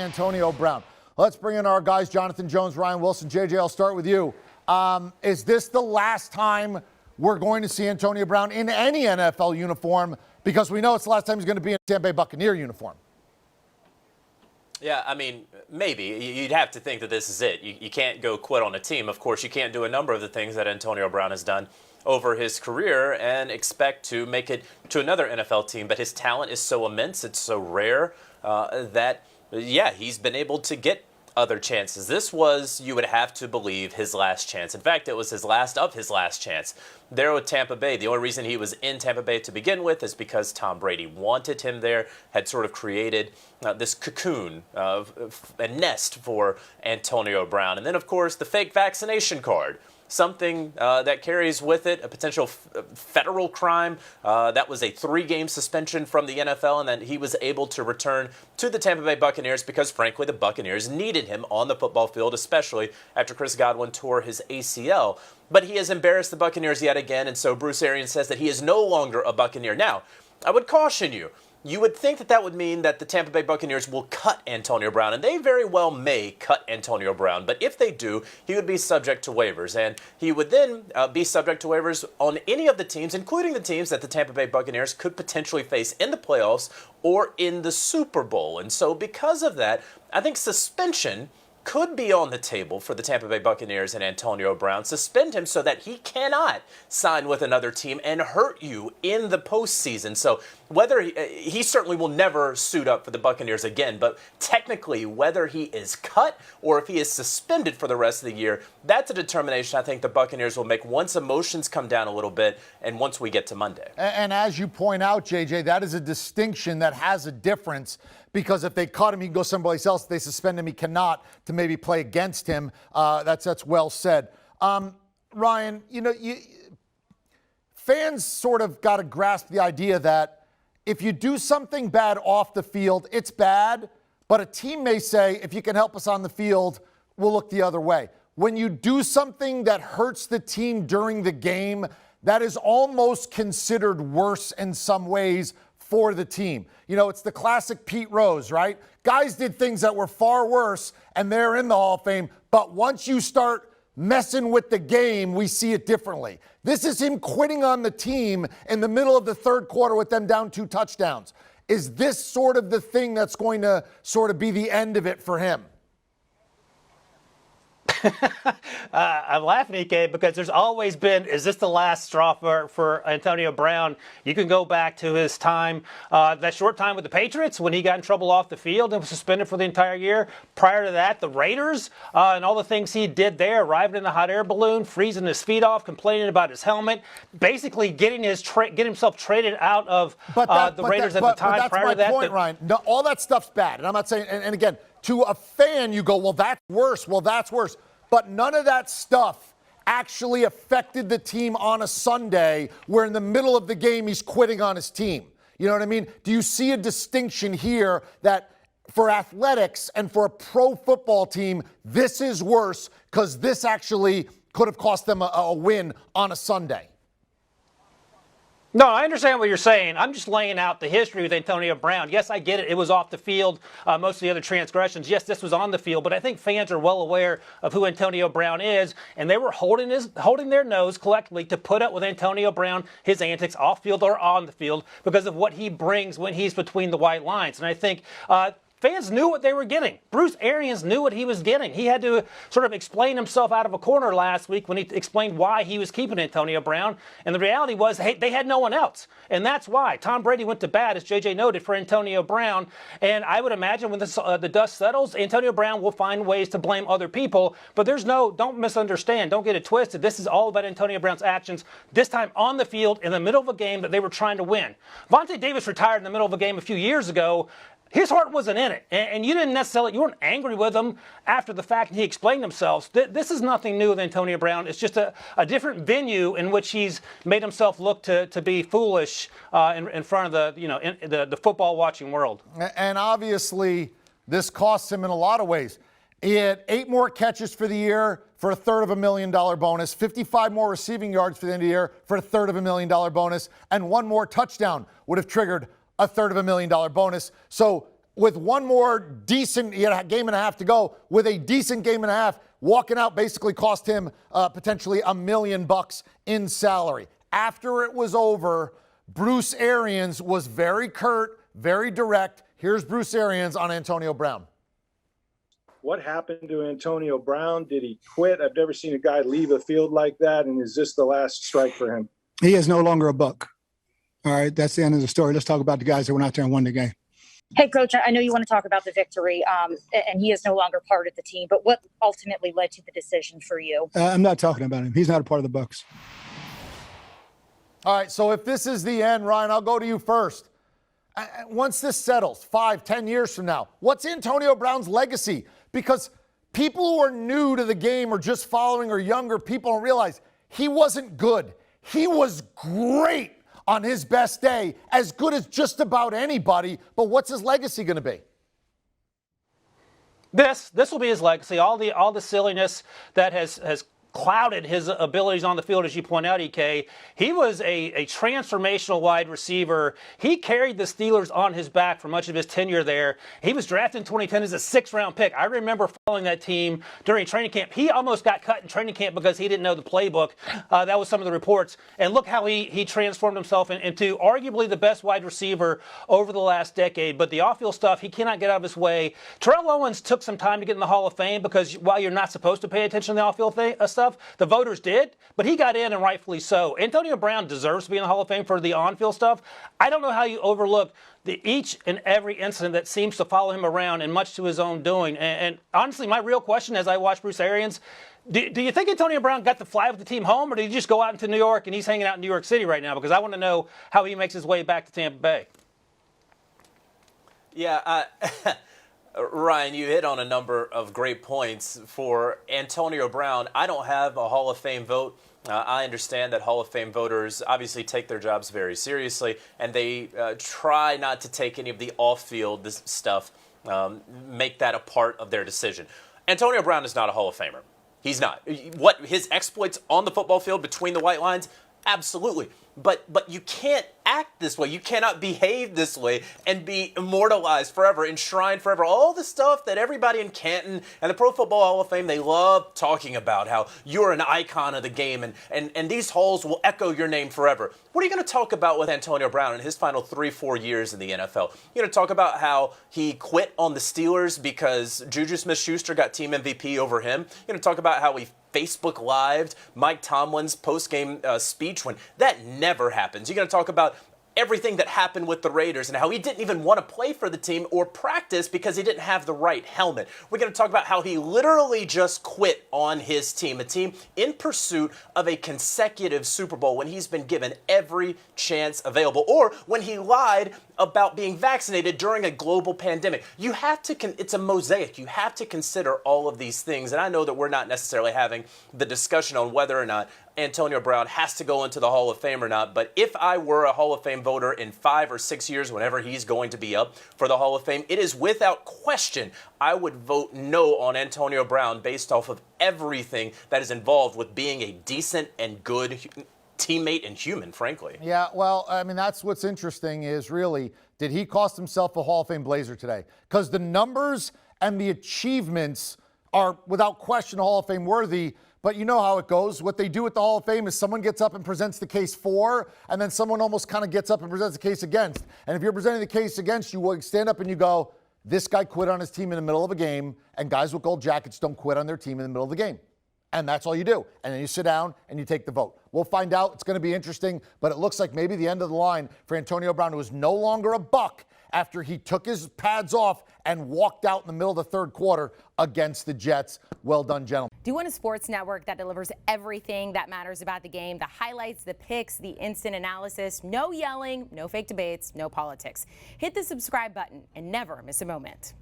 Antonio Brown. Let's bring in our guys, Jonathan Jones, Ryan Wilson. JJ, I'll start with you. Is this the last time we're going to see Antonio Brown in any NFL uniform? Because we know it's the last time he's going to be in a Tampa Bay Buccaneer uniform. Yeah, I mean, maybe. You'd have to think that this is it. You can't go quit on a team. Of course, you can't do a number of the things that Antonio Brown has done over his career and expect to make it to another NFL team. But his talent is so immense, it's so rare that, yeah, he's been able to get other chances. This was, you would have to believe, his last chance. In fact, it was his last of his last chance. There with Tampa Bay, the only reason he was in Tampa Bay to begin with is because Tom Brady wanted him there, had sort of created this cocoon of a nest for Antonio Brown. And then, of course, the fake vaccination card. Something that carries with it a potential federal crime. That was a 3-game suspension from the NFL, and then he was able to return to the Tampa Bay Buccaneers because, frankly, the Buccaneers needed him on the football field, especially after Chris Godwin tore his ACL. But he has embarrassed the Buccaneers yet again, and so Bruce Arians says that he is no longer a Buccaneer. Now, I would caution you. You would think that that would mean that the Tampa Bay Buccaneers will cut Antonio Brown, and they very well may cut Antonio Brown. But if they do, he would be subject to waivers, and he would then be subject to waivers on any of the teams, including the teams that the Tampa Bay Buccaneers could potentially face in the playoffs or in the Super Bowl. And so because of that, I think suspension could be on the table for the Tampa Bay Buccaneers and Antonio Brown. Suspend him so that he cannot sign with another team and hurt you in the postseason. So whether he certainly will never suit up for the Buccaneers again, but technically whether he is cut or if he is suspended for the rest of the year, that's a determination I think the Buccaneers will make once emotions come down a little bit and once we get to Monday. And as you point out, JJ, that is a distinction that has a difference. Because if they cut him, he can go someplace else. If they suspend him, he cannot to maybe play against him. That's well said. Ryan, fans sort of got to grasp the idea that if you do something bad off the field, it's bad. But a team may say, if you can help us on the field, we'll look the other way. When you do something that hurts the team during the game, that is almost considered worse in some ways for the team. It's the classic Pete Rose, right? Guys did things that were far worse, and they're in the Hall of Fame. But once you start messing with the game, we see it differently. This is him quitting on the team in the middle of the third quarter with them down 2 touchdowns. Is this sort of the thing that's going to sort of be the end of it for him? I'm laughing, EK, because there's always been, is this the last straw for Antonio Brown? You can go back to his time, that short time with the Patriots when he got in trouble off the field and was suspended for the entire year. Prior to that, the Raiders and all the things he did there, arriving in the hot air balloon, freezing his feet off, complaining about his helmet, basically getting himself traded out of the Raiders at the time. That's prior to that. That's my point, Ryan. No, all that stuff's bad. And I'm not saying, and again, to a fan, you go, well, that's worse. Well, that's worse. But none of that stuff actually affected the team on a Sunday where in the middle of the game he's quitting on his team. You know what I mean? Do you see a distinction here that for athletics and for a pro football team, this is worse because this actually could have cost them a win on a Sunday? No, I understand what you're saying. I'm just laying out the history with Antonio Brown. Yes, I get it. It was off the field. Most of the other transgressions. Yes, this was on the field. But I think fans are well aware of who Antonio Brown is, and they were holding their nose collectively to put up with Antonio Brown, his antics off field or on the field, because of what he brings when he's between the white lines. And I think fans knew what they were getting. Bruce Arians knew what he was getting. He had to sort of explain himself out of a corner last week when he explained why he was keeping Antonio Brown. And the reality was, hey, they had no one else. And that's why Tom Brady went to bat, as JJ noted, for Antonio Brown. And I would imagine when the dust settles, Antonio Brown will find ways to blame other people. But don't misunderstand. Don't get it twisted. This is all about Antonio Brown's actions, this time on the field in the middle of a game that they were trying to win. Vontae Davis retired in the middle of a game a few years ago. His heart wasn't in it, and you weren't angry with him after the fact, and he explained himself. This is nothing new with Antonio Brown. It's just a different venue in which he's made himself look to be foolish in front of the football watching world. And obviously, this costs him in a lot of ways. He had 8 more catches for the year for $333,000 bonus, 55 more receiving yards for the end of the year for $333,000 bonus, and 1 more touchdown would have triggered $333,000 bonus. So with one more decent game and a half to go, with a decent game and a half, walking out basically cost him potentially $1 million in salary. After it was over, Bruce Arians was very curt, very direct. Here's Bruce Arians on Antonio Brown. What happened to Antonio Brown? Did he quit? I've never seen a guy leave a field like that. And is this the last strike for him? He is no longer a Buc. All right, that's the end of the story. Let's talk about the guys that went out there and won the game. Hey, Coach, I know you want to talk about the victory, and he is no longer part of the team, but what ultimately led to the decision for you? I'm not talking about him. He's not a part of the Bucs. All right, so if this is the end, Ryan, I'll go to you first. Once this settles, 5, 10 years from now, what's Antonio Brown's legacy? Because people who are new to the game or just following or younger people don't realize he wasn't good. He was great on his best day, as good as just about anybody. But what's his legacy going to be? This will be his legacy. All the silliness that has clouded his abilities on the field, as you point out, EK. He was a transformational wide receiver. He carried the Steelers on his back for much of his tenure there. He was drafted in 2010 as a 6th-round pick. I remember following that team during training camp. He almost got cut in training camp because he didn't know the playbook. That was some of the reports. And look how he transformed himself into arguably the best wide receiver over the last decade. But the off-field stuff, he cannot get out of his way. Terrell Owens took some time to get in the Hall of Fame because while you're not supposed to pay attention to the off-field stuff, the voters did, but he got in, and rightfully so. Antonio Brown deserves to be in the Hall of Fame for the on-field stuff. I don't know how you overlook each and every incident that seems to follow him around, and much to his own doing. And honestly, my real question as I watch Bruce Arians, do you think Antonio Brown got to fly with the team home, or did he just go out into New York and he's hanging out in New York City right now? Because I want to know how he makes his way back to Tampa Bay. Yeah, Ryan, you hit on a number of great points. For Antonio Brown, I don't have a Hall of Fame vote. I understand that Hall of Fame voters obviously take their jobs very seriously, and they try not to take any of the off-field stuff, make that a part of their decision. Antonio Brown is not a Hall of Famer. He's not. What his exploits on the football field between the white lines, absolutely. But you can't act this way. You cannot behave this way and be immortalized forever, enshrined forever. All the stuff that everybody in Canton and the Pro Football Hall of Fame, they love talking about, how you're an icon of the game and these halls will echo your name forever. What are you going to talk about with Antonio Brown in his final 3-4 years in the NFL? You're going to talk about how he quit on the Steelers because Juju Smith-Schuster got team MVP over him. You're going to talk about how he Facebook Lived Mike Tomlin's post-game speech when that never happens. You're going to talk about everything that happened with the Raiders and how he didn't even want to play for the team or practice because he didn't have the right helmet. We're going to talk about how he literally just quit on his team, a team in pursuit of a consecutive Super Bowl when he's been given every chance available, or when he lied about being vaccinated during a global pandemic. You have to, it's a mosaic. You have to consider all of these things. And I know that we're not necessarily having the discussion on whether or not Antonio Brown has to go into the Hall of Fame or not. But if I were a Hall of Fame voter in 5 or 6 years, whenever he's going to be up for the Hall of Fame, it is without question I would vote no on Antonio Brown based off of everything that is involved with being a decent and good teammate and human, frankly. Yeah, well, I mean, that's what's interesting is really, did he cost himself a Hall of Fame Blazer today? Because the numbers and the achievements are without question Hall of Fame worthy, but you know how it goes. What they do at the Hall of Fame is someone gets up and presents the case for, and then someone almost kind of gets up and presents the case against. And if you're presenting the case against, you will stand up and you go, this guy quit on his team in the middle of a game, and guys with gold jackets don't quit on their team in the middle of the game. And that's all you do. And then you sit down and you take the vote. We'll find out. It's going to be interesting, but it looks like maybe the end of the line for Antonio Brown, who is no longer a Buc after he took his pads off and walked out in the middle of the third quarter against the Jets. Well done, gentlemen. Do you want a sports network that delivers everything that matters about the game? The highlights, the picks, the instant analysis, no yelling, no fake debates, no politics. Hit the subscribe button and never miss a moment.